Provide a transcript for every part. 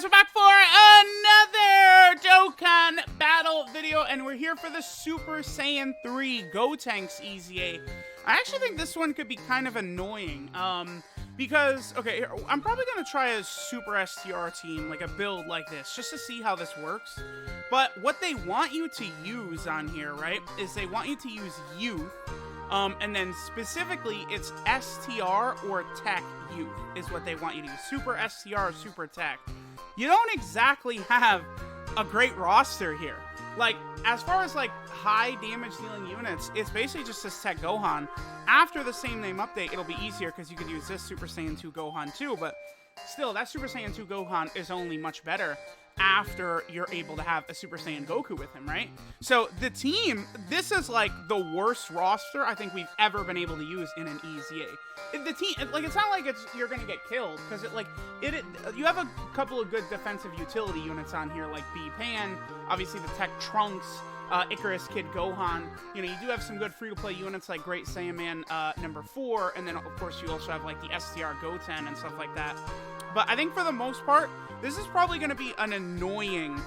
guys, we're back for another Dokkan battle video, and we're here for the Super Saiyan 3 Gotenks EZA. I actually think this one could be kind of annoying, because, okay, I'm probably going to try a Super STR team, like a build like this, just to see how this works. But what they want you to use on here, right, is they want you to use Youth, and then specifically, it's STR or Tech Youth is what they want you to use. Super STR or Super Tech. You don't exactly have a great roster here. Like, as far as, like, high damage dealing units, it's basically just this TEQ Gohan. After the same name update, it'll be easier because you could use this Super Saiyan 2 Gohan too, but still, that Super Saiyan 2 Gohan is only much better after you're able to have a Super Saiyan Goku with him, right? So the team, this is like the worst roster I think we've ever been able to use in an EZA. The team, like, it's not like you're gonna get killed, because you have a couple of good defensive utility units on here, like B-Pan, obviously the Tech Trunks, Icarus Kid Gohan. You know, you do have some good free-to-play units like Great Saiyaman number 4, and then of course you also have like the STR Goten and stuff like that. But I think for the most part, this is probably going to be an annoying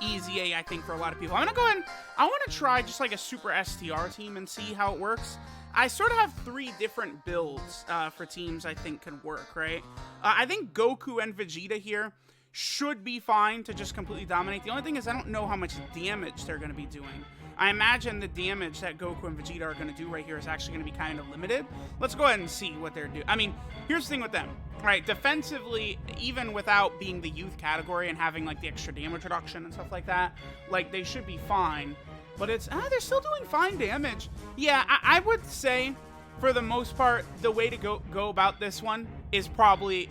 EZA, I think, for a lot of people. I'm going to go ahead and I want to try just like a Super STR team and see how it works. I sort of have 3 different builds for teams I think can work, right? I think Goku and Vegeta here should be fine to just completely dominate. The only thing is I don't know how much damage they're going to be doing. I imagine the damage that Goku and Vegeta are going to do right here is actually going to be kind of limited. Let's go ahead and see what they're doing. I mean, here's the thing with them. All right, defensively, even without being the youth category and having like the extra damage reduction and stuff like that, like they should be fine. But it's, they're still doing fine damage. Yeah, I would say for the most part, the way to go about this one is probably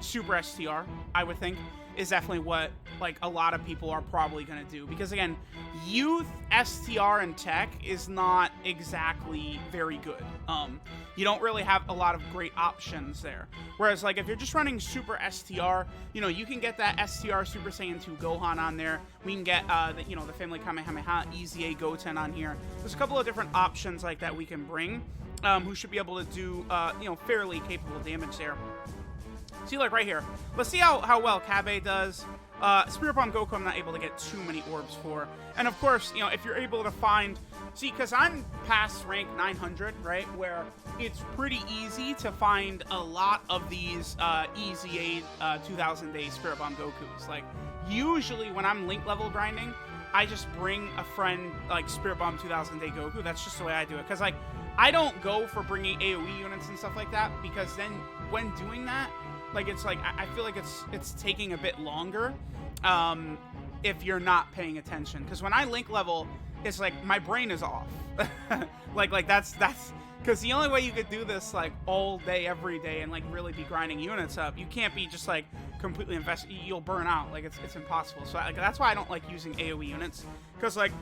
Super STR, I would think, is definitely what like a lot of people are probably going to do, because again, Youth, STR, and Tech is not exactly very good. You don't really have a lot of great options there. Whereas like if you're just running Super STR, you know, you can get that STR Super Saiyan 2 Gohan on there. We can get the Family Kamehameha EZA Goten on here. There's a couple of different options like that we can bring, who should be able to do fairly capable damage there. See, like right here, let's see how well Kabe does. Spirit Bomb Goku, I'm not able to get too many orbs for. And of course, you know, if you're able to find, see, because I'm past rank 900, right, where it's pretty easy to find a lot of these EZA 2000 day Spirit Bomb Gokus. Like, usually when I'm link level grinding, I just bring a friend like Spirit Bomb 2000 day Goku. That's just the way I do it. Because, like, I don't go for bringing AoE units and stuff like that, because then when doing that, like, it's like, I feel like it's taking a bit longer if you're not paying attention. Because when I link level, it's like my brain is off. like that's because the only way you could do this like all day, every day, and like really be grinding units up, you can't be just like completely invested. You'll burn out. Like it's impossible. So like that's why I don't like using AoE units. Because like,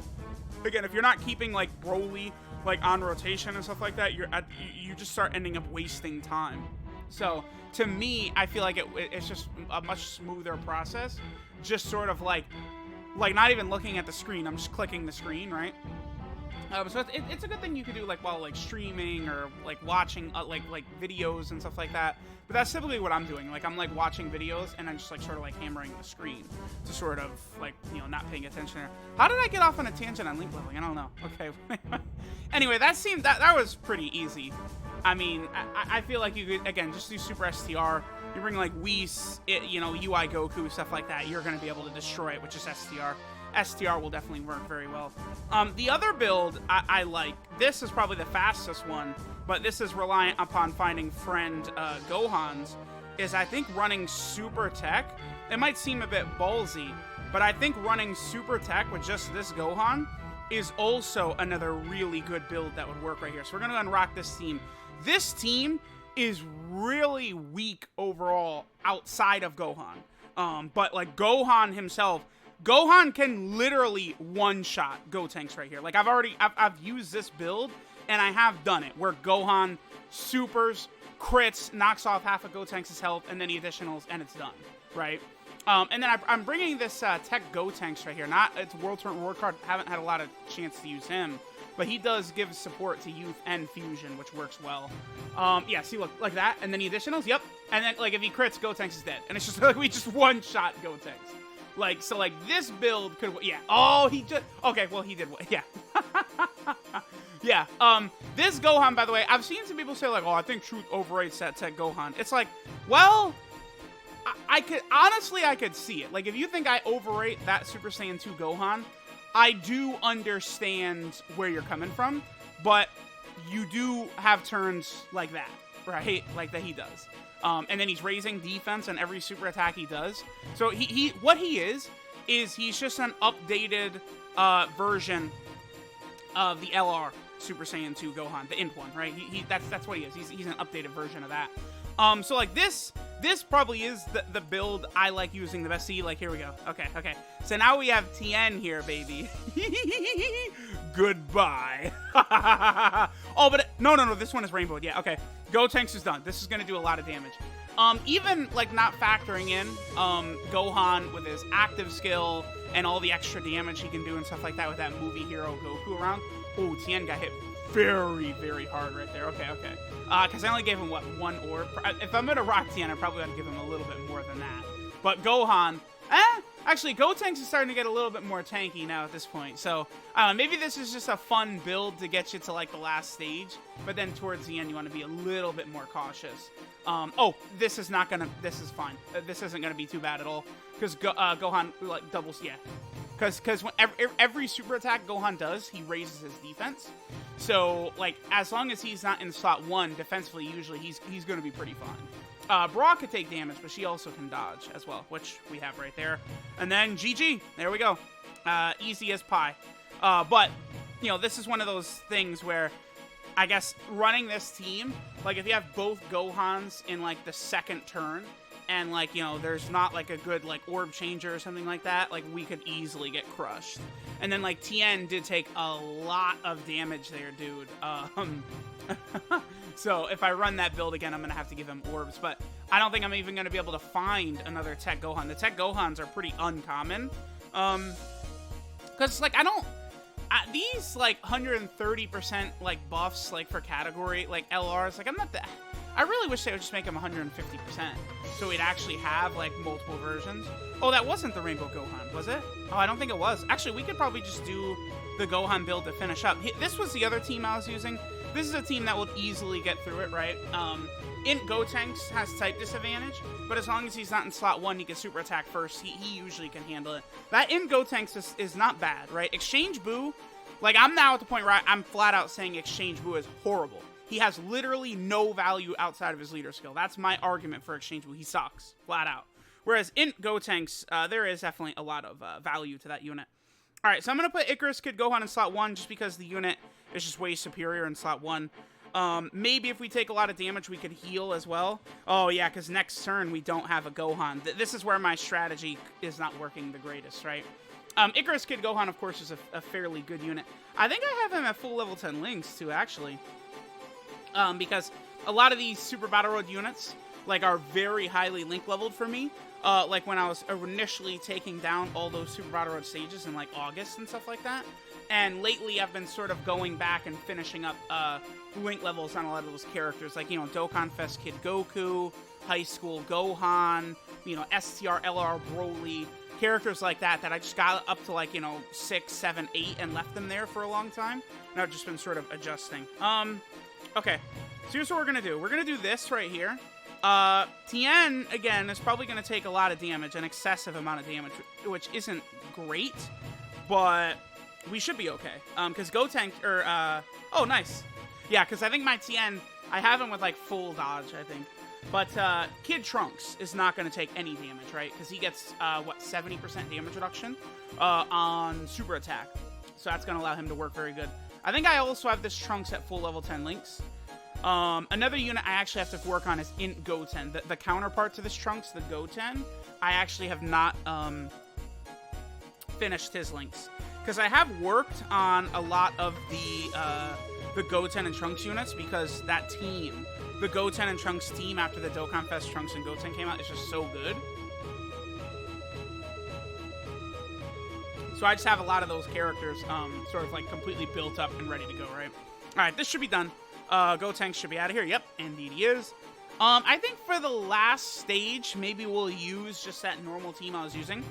again, if you're not keeping like Broly like on rotation and stuff like that, you just start ending up wasting time. So to me, I feel like it's just a much smoother process. Just sort of like not even looking at the screen. I'm just clicking the screen, right? So it's a good thing you could do like while like streaming or like watching like videos and stuff like that. But that's typically what I'm doing. Like I'm like watching videos and I'm just like sort of like hammering the screen to sort of like, you know, not paying attention there. How did I get off on a tangent on link leveling? I don't know. Okay. Anyway, that was pretty easy. I mean, I feel like you could, again, just do Super STR. You bring like Whis, UI Goku, stuff like that. You're going to be able to destroy it with just STR. STR will definitely work very well. The other build I like, this is probably the fastest one, but this is reliant upon finding friend Gohans, is I think running Super Tech. It might seem a bit ballsy, but I think running Super Tech with just this Gohan is also another really good build that would work right here. So we're going to unrock this team. This team is really weak overall outside of Gohan. But like Gohan himself, Gohan can literally one-shot Gotenks right here. Like I've used this build and I have done it where Gohan supers, crits, knocks off half of Gotenks' health and then the additionals and it's done, right? And then I'm bringing this TEQ Gotenks right here. It's World Tournament War card. Haven't had a lot of chance to use him. but he does give support to Youth and Fusion, which works well. Yeah, see, look, like that, and then the additionals, yep. And then, like, if he crits, Gotenks is dead. And it's just like, we just one-shot Gotenks. Like, so, like, this build could, yeah. Oh, he just, okay, well, he did, yeah. Yeah, this Gohan, by the way, I've seen some people say, like, oh, I think Truth overrates that TEQ Gohan. It's like, well, I could, honestly, I could see it. Like, if you think I overrate that Super Saiyan 2 Gohan, I do understand where you're coming from, but you do have turns like that, right? Like that he does. And then he's raising defense on every super attack he does. So what he is he's just an updated version of the LR Super Saiyan 2 Gohan, the Int one, right? That's what he is. He's an updated version of that. So like this probably is the build I like using the best. See, like, here we go. Okay. So now we have Tien here, baby. Goodbye. Oh, but no, this one is rainbowed. Yeah, okay. Gotenks is done. This is gonna do a lot of damage. Even like not factoring in Gohan with his active skill and all the extra damage he can do and stuff like that with that movie hero Goku around. Oh, Tien got hit very, very hard right there. Okay. Because I only gave him, what, 1 orb? If I'm going to rock Tien, I probably ought to give him a little bit more than that. But Gohan, actually, Gotenks is starting to get a little bit more tanky now at this point. So, maybe this is just a fun build to get you to, like, the last stage. But then towards the end, you want to be a little bit more cautious. Oh, this is not going to, this is fine. This isn't going to be too bad at all. Because Gohan, like, doubles, yeah. Because when every super attack Gohan does, he raises his defense. So, like, as long as he's not in slot 1, defensively, usually he's going to be pretty fine. Brock could take damage, but she also can dodge as well, which we have right there. And then GG. There we go. Easy as pie. But, you know, this is one of those things where, I guess, running this team, like, if you have both Gohans in, like, the second turn, and, like, you know, there's not, like, a good, like, orb changer or something like that, like, we could easily get crushed. And then, like, Tien did take a lot of damage there, dude. So if I run that build again, I'm going to have to give him orbs. But I don't think I'm even going to be able to find another TEQ Gohan. The TEQ Gohans are pretty uncommon. Because, like, I don't... these, like, 130%, like, buffs, like, for category, like, LRs, like, I'm not that... I really wish they would just make them 150%, so we'd actually have, like, multiple versions. Oh, that wasn't the Rainbow Gohan, was it? Oh, I don't think it was. Actually, we could probably just do the Gohan build to finish up. This was the other team I was using. This is a team that will easily get through it, right? Int Gotenks has type disadvantage, but as long as he's not in slot 1, he can super attack first. He usually can handle it. That Int Gotenks is not bad, right? Exchange Boo, like, I'm now at the point where I'm flat out saying Exchange Boo is horrible. He has literally no value outside of his leader skill. That's my argument for Exchange Boo. He sucks, flat out. Whereas Int Gotenks, there is definitely a lot of value to that unit. All right, so I'm going to put Icarus Kid Gohan in slot 1 just because the unit is just way superior in slot 1. Maybe if we take a lot of damage, we could heal as well. Oh, yeah, because next turn we don't have a Gohan. This is where my strategy is not working the greatest, right? Icarus Kid Gohan, of course, is a fairly good unit. I think I have him at full level 10 links, too, actually. Because a lot of these Super Battle Road units, like, are very highly link leveled for me. Like, when I was initially taking down all those Super Battle Road stages in, like, August and stuff like that. And lately, I've been sort of going back and finishing up link levels on a lot of those characters. Like, you know, Dokkan Fest Kid Goku, High School Gohan, you know, STR LR Broly. Characters like that I just got up to, like, you know, 6, 7, 8 and left them there for a long time. And I've just been sort of adjusting. Okay, so here's what we're going to do. We're going to do this right here. Tien, again, is probably going to take a lot of damage, an excessive amount of damage, which isn't great, but we should be okay. Because Gotenks, oh, nice. Yeah, because I think my Tien, I have him with, like, full dodge, I think. But Kid Trunks is not going to take any damage, right? Because he gets, what, 70% damage reduction on super attack. So that's going to allow him to work very good. I think I also have this Trunks at full level 10 links. Another unit I actually have to work on is Int Goten. The counterpart to this Trunks, the Goten, I actually have not finished his links. Because I have worked on a lot of the Goten and Trunks units because that team, the Goten and Trunks team after the Dokkan Fest Trunks and Goten came out, is just so good. So I just have a lot of those characters sort of like completely built up and ready to go, right? All right, this should be done. Gotenks should be out of here. Yep, indeed he is. I think for the last stage, maybe we'll use just that normal team I was using.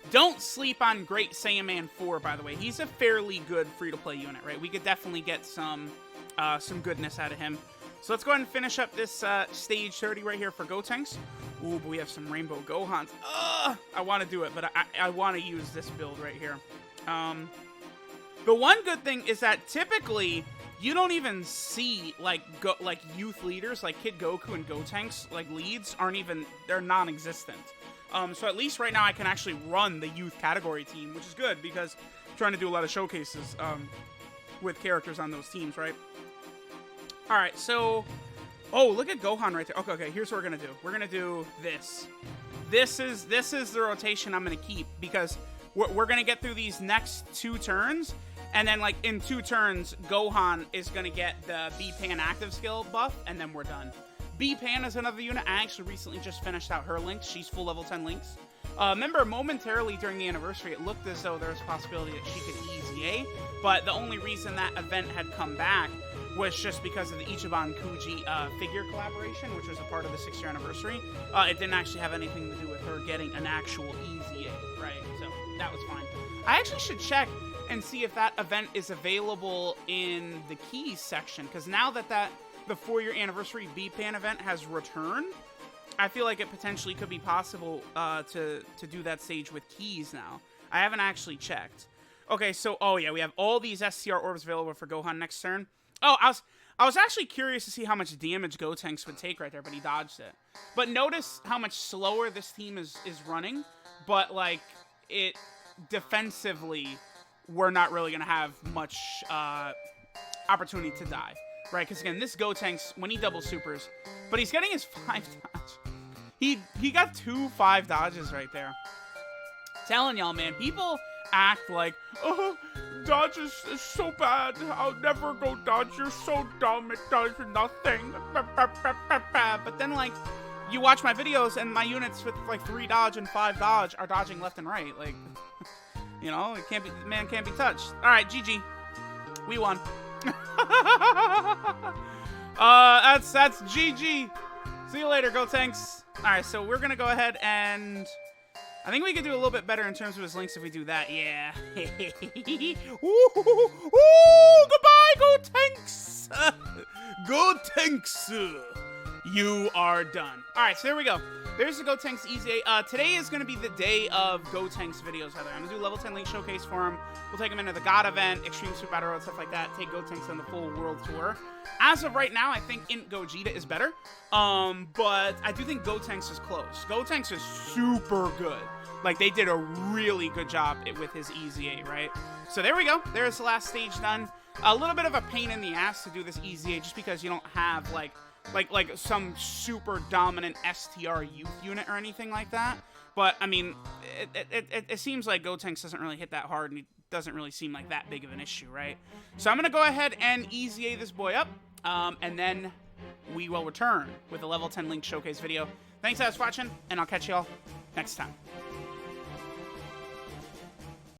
Don't sleep on Great Saiyaman 4, by the way. He's a fairly good free-to-play unit, right? We could definitely get some goodness out of him. So let's go ahead and finish up this stage 30 right here for Gotenks. Ooh, but we have some Rainbow Gohans. I want to do it, but I want to use this build right here. The one good thing is that typically you don't even see like youth leaders like Kid Goku and Gotenks, like leads aren't even, they're non-existent. So at least right now I can actually run the youth category team, which is good because I'm trying to do a lot of showcases with characters on those teams, right? All right, so, oh, look at Gohan right there. Okay, here's what we're gonna do. We're gonna do this. This is the rotation I'm gonna keep because we're gonna get through these next 2 turns, and then like in 2 turns, Gohan is gonna get the B-Pan active skill buff, and then we're done. B-Pan is another unit. I actually recently just finished out her links. She's full level 10 links. Remember, momentarily during the anniversary, it looked as though there was a possibility that she could EZA, but the only reason that event had come back was just because of the Ichiban Kuji figure collaboration, which was a part of the 6-year anniversary. It didn't actually have anything to do with her getting an actual EZA, right? So that was fine. I actually should check and see if that event is available in the keys section, because now that the 4-year anniversary B-Pan event has returned, I feel like it potentially could be possible to do that stage with keys now. I haven't actually checked. Okay, so, oh yeah, we have all these STR orbs available for Gohan next turn. Oh, I was actually curious to see how much damage Gotenks would take right there, but he dodged it. But notice how much slower this team is running, but, like, it defensively, we're not really going to have much opportunity to die, right? Because, again, this Gotenks, when he double supers, but he's getting his 5 dodge. He got 2 5 dodges right there. Telling y'all, man, people act like, oh, dodge is so bad. I'll never go dodge. You're so dumb. It does nothing. But then, like, you watch my videos and my units with, like, 3 dodge and 5 dodge are dodging left and right. Like, you know, it can't be, man can't be touched. All right, GG. We won. That's GG. See you later, Gotenks. All right, so we're gonna go ahead and I think we could do a little bit better in terms of his links if we do that. Yeah. Ooh, goodbye, Gotenks. Gotenks, you are done. All right, so there we go. There's the Gotenks EZA. Today is going to be the day of Gotenks videos. I'm going to do level 10 link showcase for him. We'll take him into the God event, Extreme Super Battle Road, stuff like that. Take Gotenks on the full world tour. As of right now, I think Int Gogeta is better. But I do think Gotenks is close. Gotenks is super good. Like, they did a really good job with his EZA, right? So there we go. There's the last stage done. A little bit of a pain in the ass to do this EZA just because you don't have, like some super dominant STR youth unit or anything like that. But, I mean, it seems like Gotenks doesn't really hit that hard, and it doesn't really seem like that big of an issue, right? So I'm going to go ahead and EZA this boy up, and then we will return with a level 10 link showcase video. Thanks guys for watching, and I'll catch y'all next time.